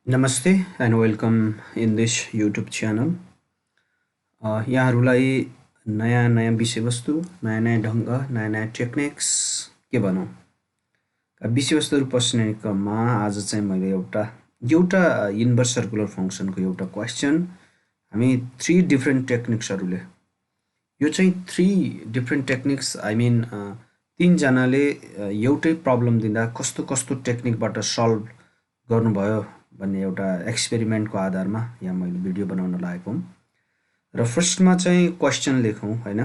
Namaste and welcome in this YouTube channel. यहाँहरूलाई नयाँ नयाँ विषयवस्तु नयाँ नयाँ ढङ्ग नयाँ नयाँ टेक्निक्स के भनौँ विषयवस्तुहरू पस्ने क्रममा आज चाहिँ मैले एउटा एउटा इन्भर्स सर्कुलर फङ्सनको एउटा क्वेसन हामी थ्री डिफ्रेन्ट टेक्निक्सहरूले यो चाहिँ three different techniques I mean तीनजनाले एउटै प्रब्लम दिँदा कस्तो कस्तो टेक्निकबाट सल्भ गर्नुभयो भन्ने एउटा एक्सपेरिमेन्टको आधारमा यहाँ मैले भिडियो बनाउन लागेको हुँ र फर्स्टमा चाहिँ क्वेसन लेखौँ हैन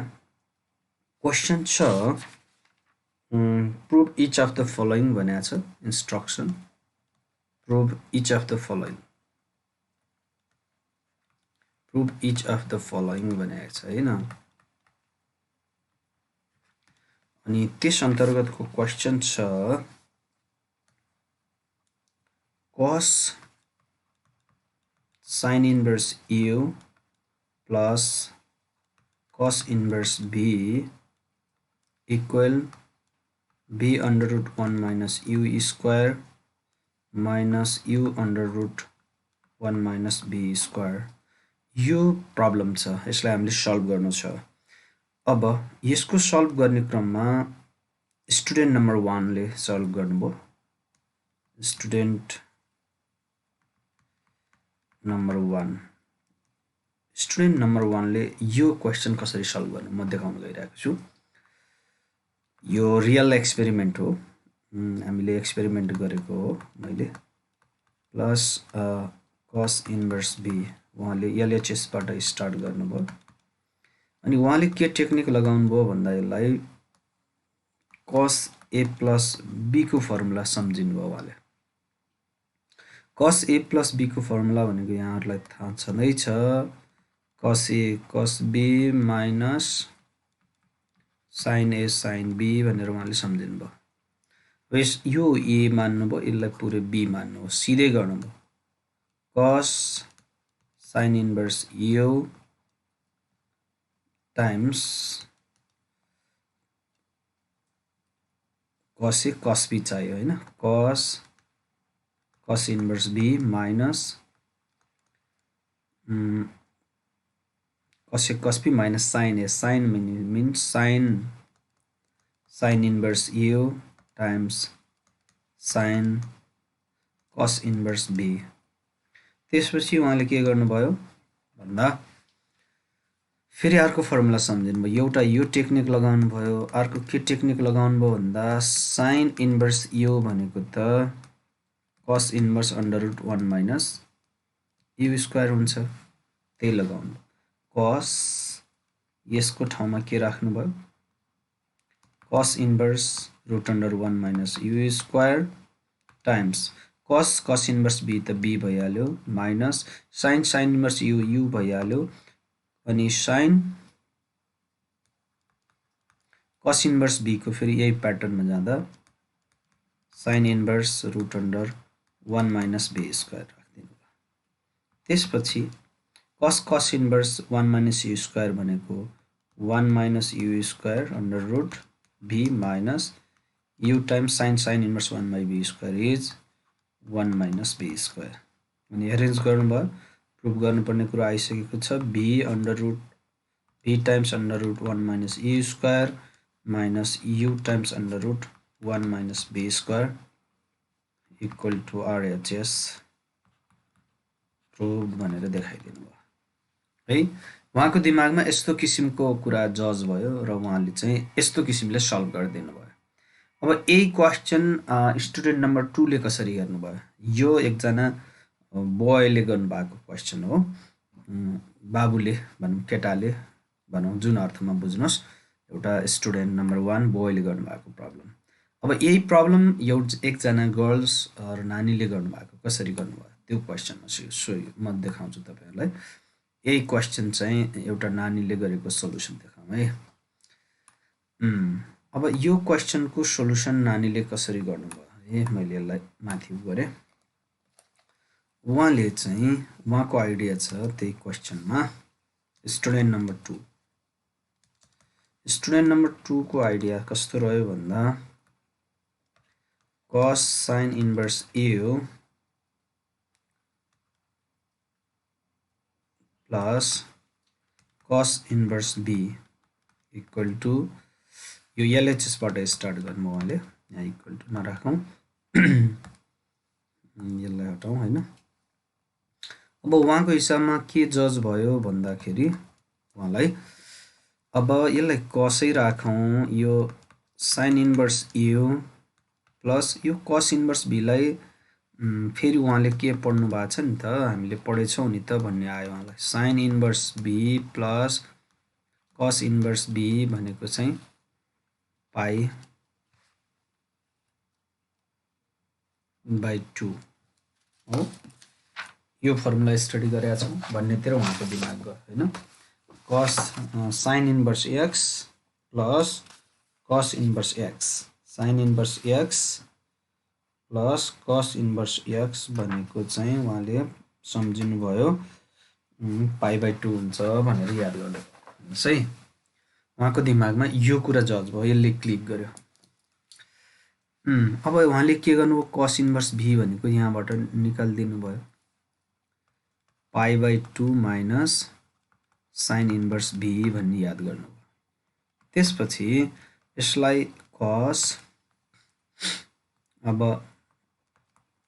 क्वेसन छ prove each of the following भनेको छ instruction prove each of the following prove each of the following भनेको छ हैन अनि त्यस अन्तर्गतको क्वेसन छ cos sin inverse u plus cos inverse b equal b under root 1 minus u square minus u under root 1 minus b square यो problem छ यसलाई हामीले सल्भ गर्नु छ अब यसको सल्भ गर्ने क्रममा स्टुडेन्ट नम्बर 1 ले सल्भ गर्नुभयो स्टुडेन्ट नम्बर 1 स्टुडेन्ट नम्बर 1 ले यो क्वेसन कसरी सल्भ गर्नु म देखाउन गइरहेको छु यो रियल एक्सपेरिमेन्ट हो हामीले एक्सपेरिमेन्ट गरेको हो मैले प्लस cos इन्भर्स b उहाँले LHS बाट स्टार्ट गर्नुभयो अनि उहाँले के टेक्निक लगाउनु भयो भन्दा यसलाई cos a plus b को फर्मुला सम्झिनु भयो उहाँले cos a plus b को फर्मुला भनेको यहाँहरुलाई थाहा छँदै छ cos a cos b minus sin a sin b भनेर उहाँले सम्झिनु भयो यो a मान्नुभयो यसलाई पुरै b मान्नुभयो सिधै गर्नुभयो cos sin inverse u times cos a cos b चाहियो हैन cos inverse b minus cos a cos b minus sin a sin means sin inverse u times sin cos inverse b त्यसपछि उहाँले के गर्नुभयो भन्दा फेरि अर्को फर्मुला सम्झिनु भयो एउटा यो टेक्निक लगाउनु भयो अर्को के टेक्निक लगाउनु भयो भन्दा sin इन्भर्स u भनेको त cos inverse under root 1 minus u square हुन्छ त्यही लगाउनु cos यसको ठाउँमा के राख्नु भयो cos inverse root under 1 minus u square times cos inverse b त b भइहाल्यो माइनस sin इन्भर्स u भइहाल्यो अनि sin cos इन्भर्स b को फेरि यही प्याटर्नमा जाँदा sin inverse root under 1 minus b square राख्दिनु त्यसपछि cos inverse 1 minus u square भनेको 1 minus u square under root b minus u times sin inverse 1 by b square is 1 minus b square अनि arrange गर्नुभयो prove गर्नुपर्ने कुरा आइसकेको छ b under root b times under root 1 minus e square minus u times under root 1 minus b square equal to RHS prove भनेर देखाइदिनु भयो है उहाँको दिमागमा यस्तो किसिमको कुरा जज भयो र उहाँले चाहिँ यस्तो किसिमले सल्भ गरिदिनु भयो अब यही क्वेशन स्टुडेन्ट नम्बर 2 ले कसरी गर्नुभयो यो एकजना बोयले गर्नुभएको क्वेशन हो बाबुले भनौं केटाले भनौं जुन अर्थमा बुझ्नुस् एउटा स्टुडेन्ट नम्बर 1 बोयले गर्नुभएको प्रब्लम अब यही प्रब्लम एकजना गर्ल्स र नानीले गर्नुभएको कसरी गर्नुभयो त्यो क्वेशनमा सो म देखाउँछु तपाईहरुलाई यही क्वेशन चाहिँ एउटा नानीले गरेको सोलुसन देखाउँ है अब यो क्वेशनको सोलुसन नानीले कसरी गर्नुभयो है मैले यसलाई माथि गरे उहाँले चाहिँ उहाँको आइडिया छ त्यही क्वेशनमा स्टुडेन्ट नम्बर 2 को आइडिया कस्तो रह्यो भन्दा cos sin inverse u plus cos inverse b equal to यो LHS बाट स्टार्ट गर्नु उहाँले यहाँ इक्वल टु नराखौँ यसलाई हटाउँ हैन। अब उहाँको हिसाबमा के जज भयो भन्दाखेरि उहाँलाई अब यसलाई कसै राखौँ यो sin इन्भर्स u प्लस यो cos इन्भर्स b लाई फेरि उहाँले के पढ्नु भएको छ नि त हामीले पढेछौँ नि त भन्ने आयो उहाँलाई sin inverse b plus cos inverse b भनेको चाहिँ पाई बाइ 2 हो। यो फर्मुला स्टडी गरेका छौँ भन्नेतिर उहाँको दिमाग गयो हैन। cos sin inverse x plus cos inverse x sin inverse x plus cos inverse x भनेको चाहिँ उहाँले सम्झिनु भयो पाई बाइ 2 हुन्छ भनेर याद गर्नु है। उहाँको दिमागमा यो कुरा जज भयो यसले क्लिक गर्यो। अब उहाँले के गर्नुभयो cos इन्भर्स v भनेको यहाँबाट निकालिदिनु भयो pi by 2 minus sin inverse v भन्ने याद गर्नुभयो। त्यसपछि यसलाई cos अब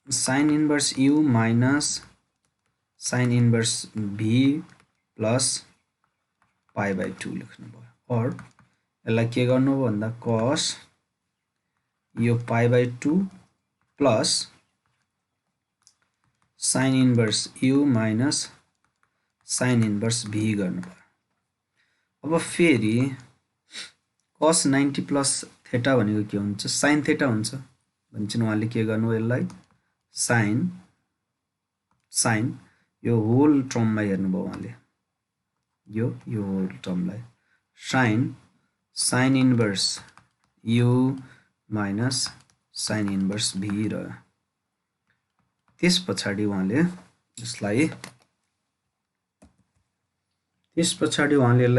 sin inverse u minus sin inverse v plus pi by 2 लेख्नु भयो और यसलाई के गर्नु भन्दा cos यो pi by 2 plus sin inverse u minus sin inverse v गर्नु भयो। अब फेरि cos 90 प्लस थीटा भनेको के हुन्छ sin थीटा हुन्छ भन्छन् उहाँले के गर्नु यसलाई sin यो होल टर्मलाई हेर्नुभयो उहाँले यो होल टर्मलाई sin inverse u minus sin inverse v रह्यो। त्यस पछाडी उहाँले यसलाई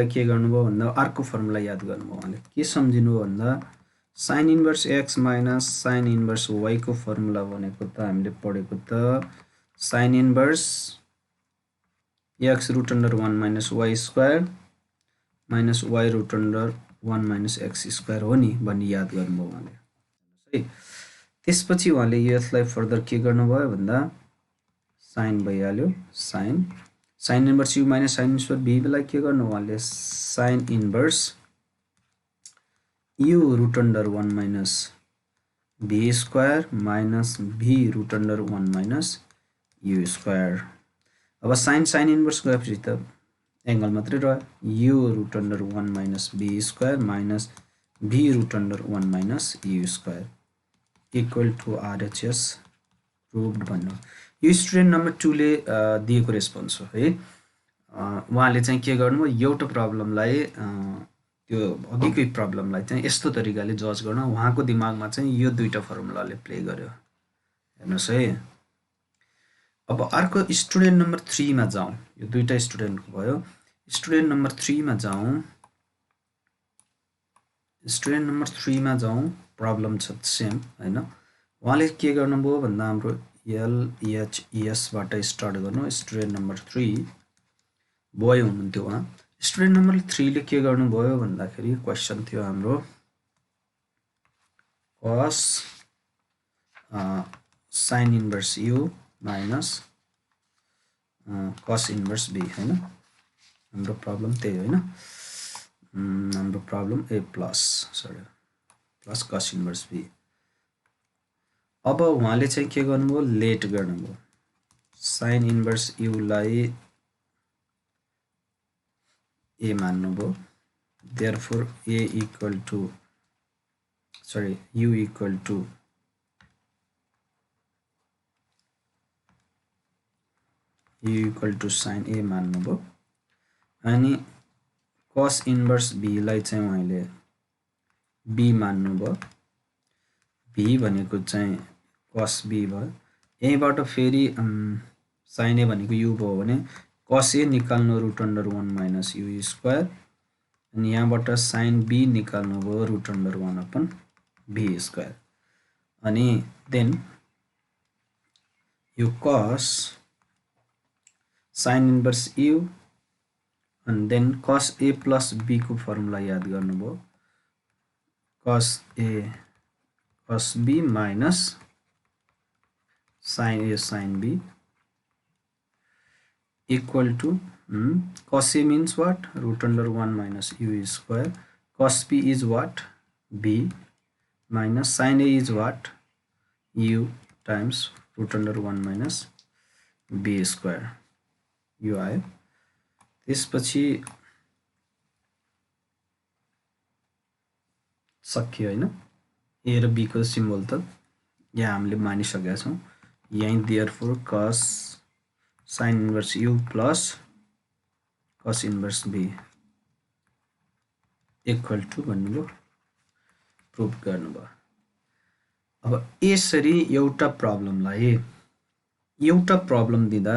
के गर्नुभयो भन्दा अर्को फर्मुला याद गर्नुभयो। उहाँले के सम्झिनु भन्दा sin inverse x minus sin inverse y को फर्मुला भनेको त हामीले पढेको त sin inverse x root under 1 minus y square minus y root under 1 minus x square हो नि भन्ने याद गर्नुभयो उहाँले है। त्यसपछि उहाँले यसलाई फर्दर के गर्नुभयो भन्दा sin भइहाल्यो sin inverse u minus sin inverse v लाई के गर्नु उहाँले sin inverse u root under 1 minus v square minus v root under 1 minus u square. अब sin इन्भर्स गएपछि त एंगल मात्रै रह्यो u root under 1 minus v square minus v root under 1 minus u square equal to RHS proved भन्नु। यो student number 2 ले दिएको response हो है। उहाँले चाहिँ के गर्नुभयो एउटा प्रब्लमलाई त्यो अघिकै प्रब्लमलाई चाहिँ यस्तो तरिकाले जज गर्न उहाँको दिमागमा चाहिँ यो दुईटा फर्मुलाले प्ले गर्यो हेर्नुस् है। अब अर्को स्टुडेन्ट नम्बर 3 मा जाउँ। यो दुईटा स्टुडेन्टको भयो। स्टुडेन्ट नम्बर 3 मा जाउँ। स्टुडेन्ट नम्बर 3 मा जाउँ। प्रब्लम छ सेम हैन। उहाँले के गर्नुभयो भन्दा हाम्रो LHS बाट स्टार्ट गर्नु। स्टुडेन्ट नम्बर 3 बोय हुनुहुन्थ्यो उहाँ। स्टुडेन्ट नम्बर 3 ले के गर्नुभयो भन्दाखेरि क्वेशन थियो हाम्रो cos sin inverse u minus cos inverse b हैन। हाम्रो प्रब्लम त्यही हैन। हाम्रो problem a plus cos inverse b। अब उहाँले चाहिँ के गर्नुभयो लेट गर्नुभयो sin इन्भर्स u लाई a मान्नुभयो। therefore u equal to sin a मान्नुभयो। अनि cos इन्भर्स b लाई चाहिँ उहाँले b मान्नुभयो। b भनेको चाहिँ cos b भयो। यहीबाट फेरि sin a भनेको u भयो भने cos a निकाल्नु root under 1 minus u square अनि यहाँबाट sin b निकाल्नु भयो root under 1 upon b square अनि देन यो cos sin inverse u and then cos A plus B को फर्मुला याद गर्नुभयो cos A cos B minus sin A sin B equal to cos A means what? Root under 1 minus u square. Cos B is what? B minus sin A is what? U times root under 1 minus B square. यो आयो त्यसपछि सक्यो हैन A र B को symbol त यहाँ हामीले मानिसकेका छौं यही therefore cos sin inverse u plus cos inverse B equal to भन्नुभयो प्रुभ गर्नुभयो अब यसरी एउटा प्रब्लम दिँदा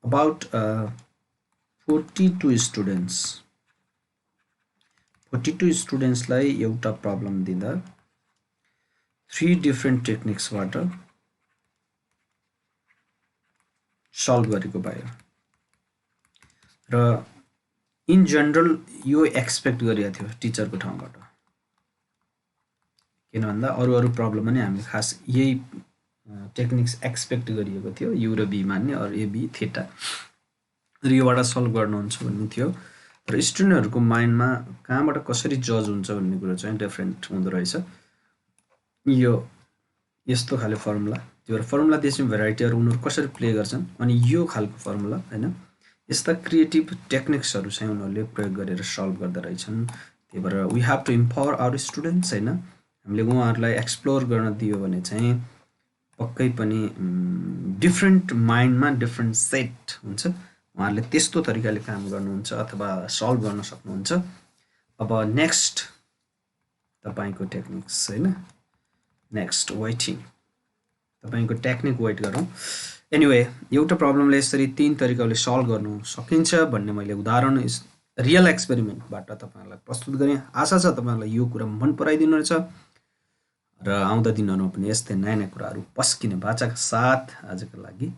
about 42 students लाई एउटा प्रब्लम दिँदा 3 different techniques बाट सल्भ गरेको भयो र इन जनरल यो एक्सपेक्ट गरिएको थियो टिचरको ठाउँबाट किन भन्दा अरु प्रब्लम पनि हामीले खास यही टेक्निक्स एक्सपेक्ट गरिएको थियो u र b मान्ने और a b थीटा र योबाट सल्भ गर्नुहुन्छ भन्ने थियो र स्टुडेन्टहरुको माइन्डमा कहाँबाट कसरी जज हुन्छ भन्ने कुरा चाहिँ डिफरेन्ट हुँदो रहेछ यो यस्तो खाले फर्मुला त्यो फर्मुला त्यसमा भेराइटीहरु उनीहरु कसरी प्ले गर्छन् अनि यो खालको फर्मुला हैन यस्ता क्रिएटिभ टेक्निक्सहरु चाहिँ उनीहरुले प्रयोग गरेर सल्भ गर्दै रहेछन् त्यही भएर we have to empower our students हैन हामीले उहाँहरुलाई एक्सप्लोर गर्न दियो भने चाहिँ पक्कै पनि डिफरेन्ट माइन्डमा डिफरेन्ट सेट हुन्छ उहाँहरुले त्यस्तो तरिकाले काम गर्नुहुन्छ अथवा सल्भ गर्न सक्नुहुन्छ अब नेक्स्ट तपाईको टेक्निक्स हैन नेक्स्ट वेटिङ तपाईको टेक्निक वेट गरौँ एनीवे एउटा प्रब्लमले यसरी तीन तरिकाले सल्भ गर्नु सकिन्छ भन्ने मैले उदाहरण रियल एक्सपेरिमेन्टबाट तपाईहरुलाई प्रस्तुत गरे आशा छ तपाईहरुलाई यो कुरा मन पराइदिनु रहेछ र आउँदा दिनहरुमा पनि यस्तै नयाँ कुराहरु पस्किने बाचाका साथ आजको लागि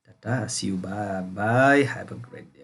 tata see you bye bye have a great day